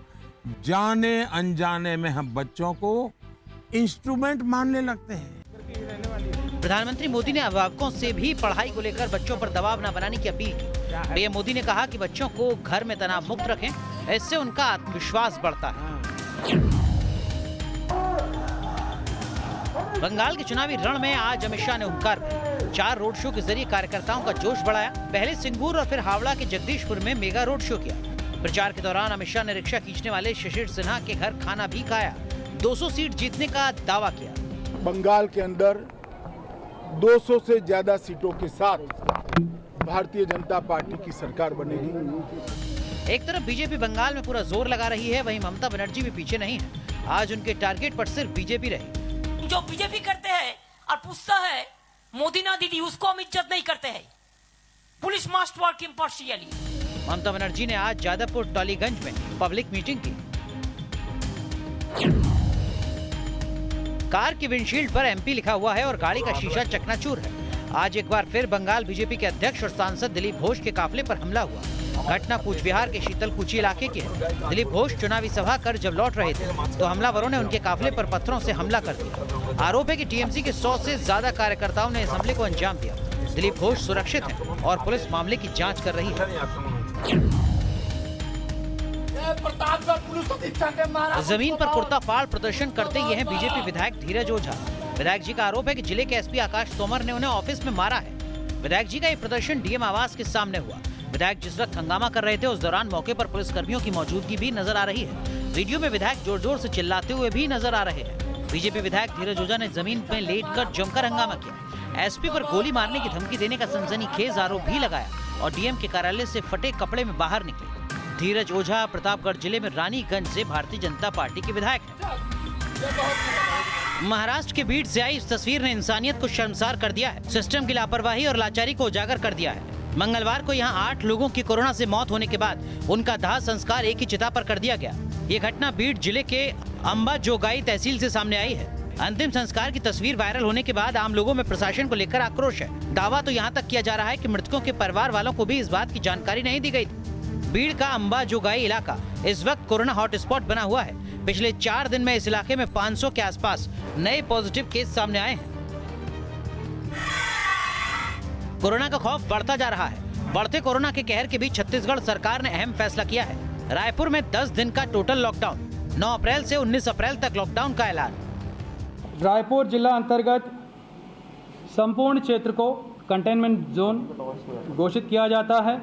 जाने अनजाने में हम बच्चों को इंस्ट्रूमेंट मानने लगते हैं। प्रधानमंत्री मोदी ने अभिभावकों से भी पढ़ाई को लेकर बच्चों पर दबाव न बनाने की अपील की। पीएम मोदी ने कहा कि बच्चों को घर में तनाव मुक्त रखें, इससे उनका आत्मविश्वास बढ़ता है। बंगाल के चुनावी रण में आज अमित शाह ने हुंकार भरी। 4 रोड शो के जरिए कार्यकर्ताओं का जोश बढ़ाया। पहले सिंगूर और फिर हावड़ा के जगदीशपुर में मेगा रोड शो किया। प्रचार के दौरान अमित शाह ने रिक्शा खींचने वाले शिशिर सिन्हा के घर खाना भी खाया। 200 सीट जीतने का दावा किया। बंगाल के अंदर 200 से ज्यादा सीटों के साथ भारतीय जनता पार्टी की सरकार बनेगी। एक तरफ बीजेपी बंगाल में पूरा जोर लगा रही है, वहीं ममता बनर्जी भी पीछे नहीं है। आज उनके टारगेट पर सिर्फ बीजेपी रही। जो बीजेपी करते हैं और पूछता है मोदी ना दीदी, उसको हम इज्जत नहीं करते हैं। Police must work impartially. Mamata Banerjee ने आज जादवपुर टॉलीगंज में पब्लिक मीटिंग की। कार की विंडशील्ड पर एमपी लिखा हुआ है और गाड़ी का शीशा चकनाचूर है। आज एक बार फिर बंगाल बीजेपी के अध्यक्ष और सांसद दिलीप घोष के काफिले पर हमला हुआ। घटना कूच बिहार के शीतलकुची इलाके की है। दिलीप घोष चुनावी सभा कर जब लौट रहे थे तो हमलावरों ने उनके काफिले पर पत्थरों से हमला कर दिया। आरोप है कि टीएमसी के 100 से ज्यादा कार्यकर्ताओं ने इस हमले को अंजाम दिया। दिलीप घोष सुरक्षित हैं और पुलिस मामले की जांच कर रही है। जमीन पर कुर्ता फाड़ प्रदर्शन करते ये हैं बीजेपी विधायक धीरज ओझा। विधायक जी का आरोप है कि जिले के एसपी आकाश तोमर ने उन्हें ऑफिस में मारा है। विधायक जी का ये प्रदर्शन डीएम आवास के सामने हुआ। विधायक जिस वक्त हंगामा कर रहे थे उस दौरान मौके पर पुलिस कर्मियों की मौजूदगी भी नजर आ रही है। वीडियो में विधायक जोर जोर से चिल्लाते हुए भी नजर आ रहे हैं। बीजेपी विधायक धीरज ओझा ने जमीन में लेटकर जमकर हंगामा किया। एसपी पर गोली मारने की धमकी देने का सनसनीखेज आरोप भी लगाया और डीएम के कार्यालय से फटे कपड़े में बाहर निकले। धीरज ओझा प्रतापगढ़ जिले में रानीगंज से भारतीय जनता पार्टी के विधायक हैं। महाराष्ट्र के बीड से आई इस तस्वीर ने इंसानियत को शर्मसार कर दिया है। सिस्टम की लापरवाही और लाचारी को उजागर कर दिया है। मंगलवार को यहां 8 लोगों की कोरोना से मौत होने के बाद उनका दाह संस्कार एक ही चिता पर कर दिया गया। ये घटना बीड जिले के अंबाजोगाई तहसील से सामने आई है। अंतिम संस्कार की तस्वीर वायरल होने के बाद आम लोगों में प्रशासन को लेकर आक्रोश है। दावा तो यहाँ तक किया जा रहा है कि मृतकों के परिवार वालों को भी इस बात की जानकारी नहीं दी गई थी। बीड़ का अंबाजोगाई इलाका इस वक्त कोरोना हॉटस्पॉट बना हुआ है। पिछले 4 दिन में इस इलाके में 500 के आसपास नए पॉजिटिव केस सामने आए हैं। कोरोना का खौफ बढ़ता जा रहा है। बढ़ते कोरोना के कहर के बीच छत्तीसगढ़ सरकार ने अहम फैसला किया है। रायपुर में 10 दिन का टोटल लॉकडाउन, 9 अप्रैल से 19 अप्रैल तक लॉकडाउन का ऐलान। रायपुर जिला अंतर्गत संपूर्ण क्षेत्र को कंटेनमेंट जोन घोषित किया जाता है।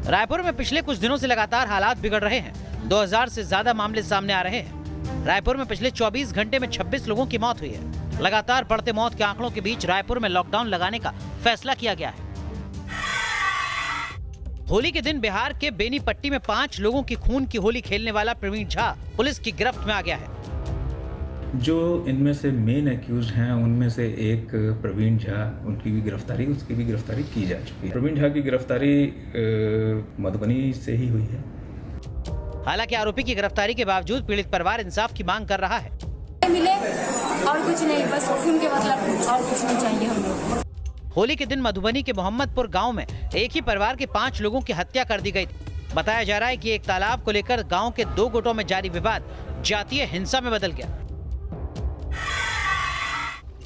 रायपुर में पिछले कुछ दिनों से लगातार हालात बिगड़ रहे हैं। 2000 से ज्यादा मामले सामने आ रहे हैं। रायपुर में पिछले 24 घंटे में 26 लोगों की मौत हुई है। लगातार बढ़ते मौत के आंकड़ों के बीच रायपुर में लॉकडाउन लगाने का फैसला किया गया है। होली के दिन बिहार के बेनीपट्टी में 5 लोगों की खून की होली खेलने वाला प्रवीण झा पुलिस की गिरफ्त में आ गया है। जो इनमें से मेन एक्यूज हैं उनमें से एक प्रवीण झा, उसकी भी गिरफ्तारी की जा चुकी है। प्रवीण झा की गिरफ्तारी मधुबनी से ही हुई है। हालांकि आरोपी की गिरफ्तारी के बावजूद पीड़ित परिवार इंसाफ की मांग कर रहा है। मिले और कुछ नहीं, बस खून के मतलब और कुछ नहीं चाहिए हम लोग। होली के दिन मधुबनी के मोहम्मदपुर गांव में एक ही परिवार के 5 लोगों की हत्या कर दी गई थी। बताया जा रहा है कि एक तालाब को लेकर गांव के 2 गुटों में जारी विवाद जातीय हिंसा में बदल गया।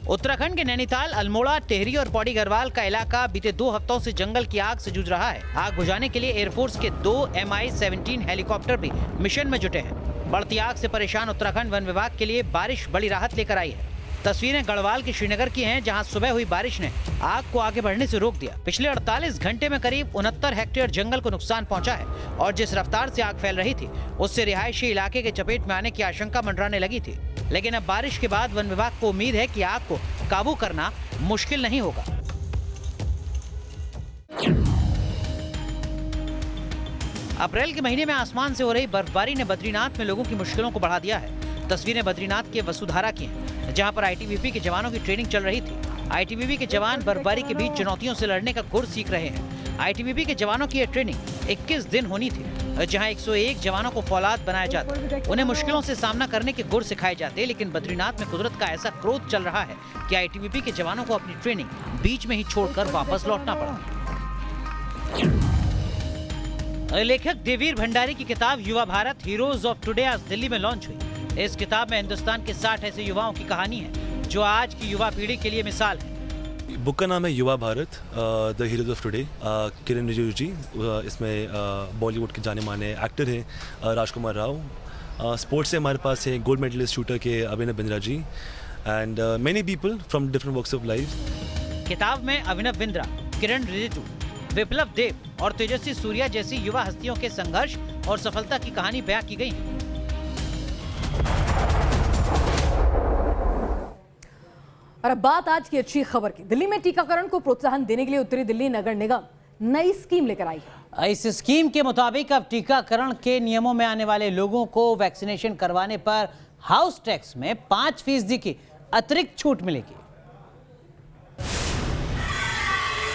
उत्तराखंड के नैनीताल, अल्मोड़ा, टेहरी और पौड़ी गढ़वाल का इलाका बीते 2 हफ्तों से जंगल की आग से जूझ रहा है। आग बुझाने के लिए एयरफोर्स के 2 MI-17 हेलीकॉप्टर भी मिशन में जुटे हैं। बढ़ती आग से परेशान उत्तराखंड वन विभाग के लिए बारिश बड़ी राहत लेकर आई है। तस्वीरें गढ़वाल के श्रीनगर की हैं, जहां सुबह हुई बारिश ने आग को आगे बढ़ने से रोक दिया। पिछले 48 घंटे में करीब 69 हेक्टेयर जंगल को नुकसान पहुंचा है और जिस रफ्तार से आग फैल रही थी उससे रिहायशी इलाके के चपेट में आने की आशंका मंडराने लगी थी। लेकिन अब बारिश के बाद वन विभाग को उम्मीद है कि आग को काबू करना मुश्किल नहीं होगा। अप्रैल के महीने में आसमान से हो रही बर्फबारी ने बद्रीनाथ में लोगों की मुश्किलों को बढ़ा दिया है। तस्वीरें बद्रीनाथ के वसुधारा की हैं, जहां पर आईटीबीपी के जवानों की ट्रेनिंग चल रही थी। आईटीबीपी के जवान बर्फबारी के बीच चुनौतियों से लड़ने का गुर सीख रहे हैं। आईटीबीपी के जवानों की यह ट्रेनिंग 21 दिन होनी थी, जहां 101 जवानों को फौलाद बनाया जाता। उन्हें मुश्किलों से सामना करने के गुर सिखाए जाते, लेकिन बद्रीनाथ में कुदरत का ऐसा क्रोध चल रहा है कि आईटीबीपी के जवानों को अपनी ट्रेनिंग बीच में ही छोड़कर वापस लौटना पड़ा। लेखक देवीर भंडारी की किताब युवा भारत हीरोज ऑफ टुडे आज दिल्ली में लॉन्च हुई। इस किताब में हिंदुस्तान के 60 ऐसे युवाओं की कहानी है जो आज की युवा पीढ़ी के लिए मिसाल है। बुक का नाम है Yuva Bharat the heroes of today. Kiren Rijiju ji इसमें बॉलीवुड के जाने माने एक्टर हैं। राजकुमार राव। स्पोर्ट्स से हमारे पास है गोल्ड मेडलिस्ट शूटर के Abhinav Bindra ji and many people from different walks of life. किताब में अभिनव बिंद्रा, किरण रिजिजू, विप्लव देव और तेजस्वी सूर्या जैसी युवा हस्तियों के संघर्ष और सफलता की कहानी बयां की गई है। और अब बात आज की अच्छी खबर की। दिल्ली में टीकाकरण को प्रोत्साहन देने के लिए उत्तरी दिल्ली नगर निगम नई स्कीम लेकर आई है। इस स्कीम के मुताबिक अब टीकाकरण के नियमों में आने वाले लोगों को वैक्सीनेशन करवाने पर हाउस टैक्स में 5% की अतिरिक्त छूट मिलेगी।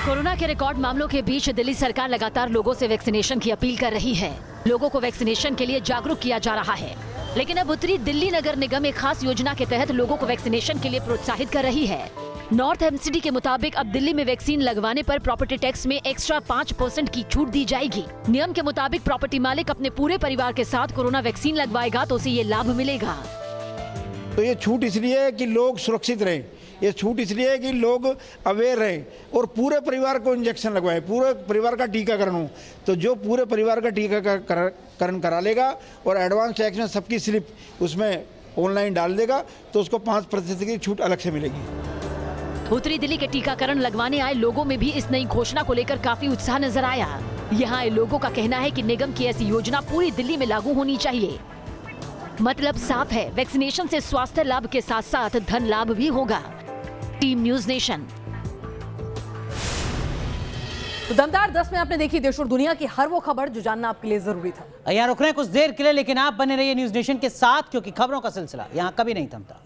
कोरोना के रिकॉर्ड मामलों के बीच दिल्ली सरकार लगातार लोगों से वैक्सीनेशन की अपील कर रही है। लोगों को वैक्सीनेशन के लिए जागरूक किया जा रहा है, लेकिन अब उत्तरी दिल्ली नगर निगम एक खास योजना के तहत लोगों को वैक्सीनेशन के लिए प्रोत्साहित कर रही है। नॉर्थ एमसीडी के मुताबिक अब दिल्ली में वैक्सीन लगवाने पर प्रॉपर्टी टैक्स में एक्स्ट्रा 5% की छूट दी जाएगी। नियम के मुताबिक प्रॉपर्टी मालिक अपने पूरे परिवार के साथ कोरोना वैक्सीन लगवाएगा तो उसे ये लाभ मिलेगा। तो ये छूट इसलिए है कि लोग सुरक्षित रहें, ये छूट इसलिए है कि लोग अवेयर रहें और पूरे परिवार को इंजेक्शन लगवाएं, पूरे परिवार का टीकाकरण हो। तो जो पूरे परिवार का टीकाकरण करा लेगा और एडवांस टैक्स में सबकी स्लिप उसमें ऑनलाइन डाल देगा तो उसको 5% की छूट अलग से मिलेगी। उत्तरी दिल्ली के टीकाकरण लगवाने आए लोगों में भी इस नई घोषणा को लेकर काफी उत्साह नजर आया। यहाँ आए लोगों का कहना है कि निगम की ऐसी योजना पूरी दिल्ली में लागू होनी चाहिए। मतलब साफ है, वैक्सीनेशन से स्वास्थ्य लाभ के साथ साथ धन लाभ भी होगा। Team news nation. तो दमदार 10 में आपने देखी देश और दुनिया की हर वो खबर जो जानना आपके लिए जरूरी था। यहाँ रुक रहे हैं कुछ देर के लिए, लेकिन आप बने रहिए न्यूज नेशन के साथ, क्योंकि खबरों का सिलसिला यहाँ कभी नहीं थमता।